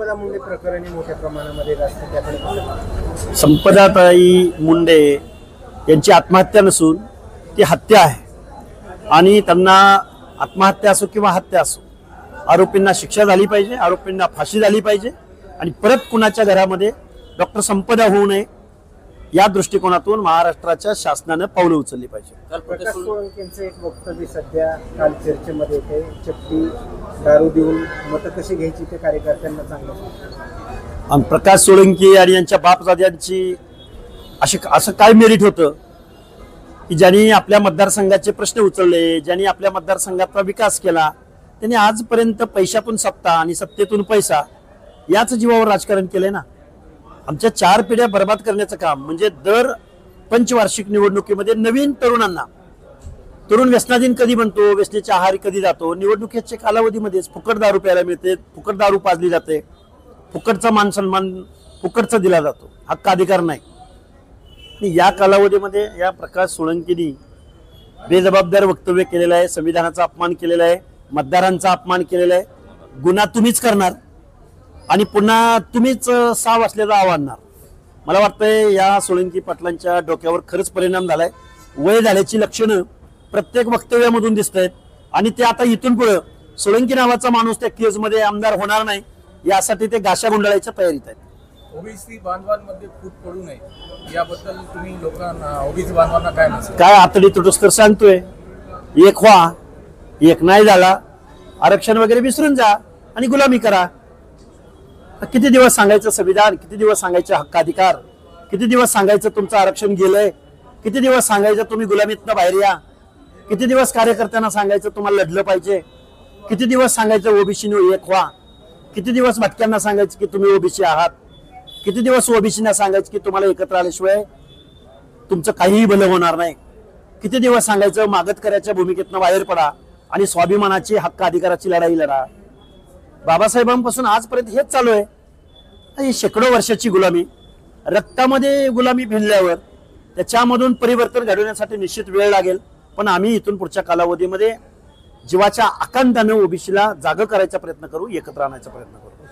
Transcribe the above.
संपदा मुंडे प्रकरणी मोठ्या प्रमाणामध्ये राष्ट्र त्याकडे संपदाताई मुंडे यांची आत्महत्या नसून ती हत्या आहे आणि त्यांना आत्महत्या असो किंवा हत्या असो आरोपींना शिक्षा झाली पाहिजे, आरोपींना फाशी झाली पाहिजे आणि परत कुणाच्या घरामध्ये डॉक्टर संपदा होऊ नये या दृष्टिकोनातून महाराष्ट्राच्या शासनानं पावलं उचलली पाहिजे। प्रकाश सोळंकेंचं एक वक्तव्य सध्या काल चर्चेमध्ये येते, चपटी दारू देऊन मतं कशी घ्यायची ते कार्यकर्त्यांना सांगत आणि प्रकाश सोळंके आणि यांच्या बापजाद्यांची असं काय मेरिट होतं की ज्यांनी आपल्या मतदारसंघाचे प्रश्न उचलले, ज्यांनी आपल्या मतदारसंघाचा विकास केला, त्यांनी आजपर्यंत पैशातून सत्ता आणि सत्तेतून पैसा याच जीवावर राजकारण केलंय ना। आमच्या 4 पिढ्या बर्बाद करण्याचं काम म्हणजे दर पंचवार्षिक निवडणुकीमध्ये नवीन तरुणांना तरुण व्यसनाधीन कधी बनतो, व्यसनेच्या आहारी कधी जातो, निवडणुकीच्या कालावधीमध्येच फुकट दारू प्यायला मिळते, फुकट दारू पाजली जाते, फुकटचा मान सन्मान फुकटचा दिला जातो, हक्क अधिकार नाही। आणि या कालावधीमध्ये या प्रकाश सोळंकेनी बेजबाबदार वक्तव्य केलेलं आहे, संविधानाचा अपमान केलेला आहे, मतदारांचा अपमान केलेला आहे। गुन्हा तुम्हीच करणार आणि पुन्हा तुम्हीच साव असल्याचं आव्हानणार। मला वाटतंय या सोळंकी पाटलांच्या डोक्यावर खरंच परिणाम झालाय, वय झाल्याची लक्षणं प्रत्येक वक्तव्यामधून दिसत आहेत आणि ते आता इथून पुढे सोळंकी नावाचा माणूस त्या केसमध्ये आमदार होणार नाही यासाठी ते गाशा गुंडाळायच्या तयारीत आहेत। ओबीसी बांधवांमध्ये फूट पडू नये याबद्दल तुम्ही लोकांना ओबीसी बांधवांना काय म्हणता? काय आतडी तुटस्कर सांगतोय, एक व्हा, एक नाही झाला, आरक्षण वगैरे विसरून जा आणि गुलामी करा। किती दिवस सांगायचं संविधान, किती दिवस सांगायचे हक्क अधिकार, किती दिवस सांगायचं तुमचं आरक्षण गेलंय, किती दिवस सांगायचं तुम्ही गुलामीतनं बाहेर या, किती दिवस कार्यकर्त्यांना सांगायचं तुम्हाला लढलं पाहिजे, किती दिवस सांगायचं ओबीसीने एक व्हा, किती दिवस भटक्यांना सांगायचं की तुम्ही ओबीसी आहात, किती दिवस ओबीसीना सांगायचं की तुम्हाला एकत्र आल्याशिवाय तुमचं काहीही भलं होणार नाही, किती दिवस सांगायचं मागतकऱ्याच्या भूमिकेतनं बाहेर पडा आणि स्वाभिमानाची हक्क अधिकाराची लढाई लढा। बाबासाहेबांपासून आजपर्यंत हेच चालू आहे। ही शेकडो वर्षाची गुलामी, रक्तामध्ये गुलामी भिनल्यावर त्याच्यामधून परिवर्तन घडवण्यासाठी निश्चित वेळ लागेल, पण आम्ही इथून पुढच्या कालावधीमध्ये जीवाच्या आकांताने ओबीसीला जागं करायचा प्रयत्न करू, एकत्र आणायचा प्रयत्न करू।